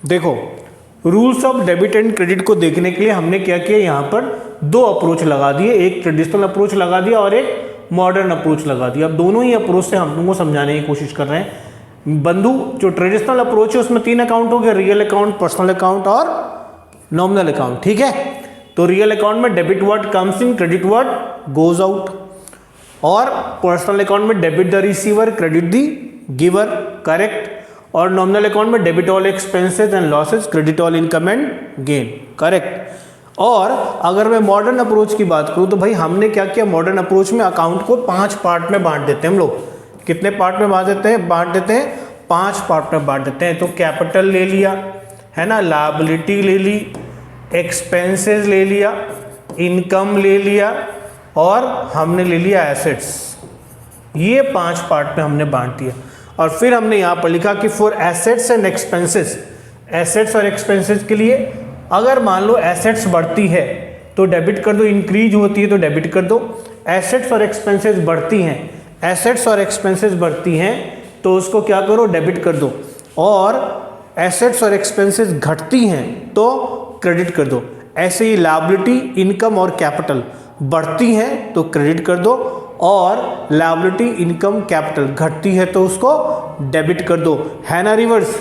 देखो, rules of debit and credit को देखने के लिए हमने क्या किया, यहाँ पर दो अप्रोच लगा दिए, एक ट्रेडिशनल अप्रोच लगा दिया और एक मॉडर्न अप्रोच लगा दिया। अब दोनों ही अप्रोच से हम तुमको समझाने की कोशिश कर रहे हैं। बंधु, जो ट्रेडिशनल अप्रोच है उसमें 3 अकाउंट हो गए, रियल अकाउंट, पर्सनल अकाउंट और नॉमिनल अकाउंट। ठीक है, तो रियल अकाउंट में debit word comes in, credit word goes out, और पर्सनल अकाउंट में debit the receiver, credit the giver, correct. और नॉमिनल अकाउंट में debit all expenses and losses, credit all income and gain, correct. और अगर मैं modern approach की बात करूं तो भाई हमने क्या किया, मॉडर्न अप्रोच में अकाउंट को 5 पार्ट में बांट देते हैं हम लोग। कितने पार्ट में बांट देते हैं? 5 पार्ट में बांट देते हैं। तो कैपिटल ले लिया है ना, लायबिलिटी ले ली, एक्सपेंसेस ले लिया, इनकम ले लिया और हमने ले लिया एसेट्स। ये 5 पार्ट में हमने बांट दिया। और फिर हमने यहाँ पर लिखा कि for assets and expenses, assets और एक्सपेंसेस के लिए अगर मान लो एसेट्स बढ़ती है तो डेबिट कर दो, इंक्रीज होती है तो डेबिट कर दो। एसेट्स और एक्सपेंसेस बढ़ती हैं, एसेट्स और एक्सपेंसेस बढ़ती हैं तो उसको क्या करो, डेबिट कर दो। और एसेट्स और एक्सपेंसेस घटती हैं तो क्रेडिट कर दो। ऐसे ही लायबिलिटी, इनकम और कैपिटल बढ़ती हैं तो क्रेडिट कर दो, और लायबिलिटी, इनकम, कैपिटल घटती है तो उसको डेबिट कर दो। है ना रिवर्स?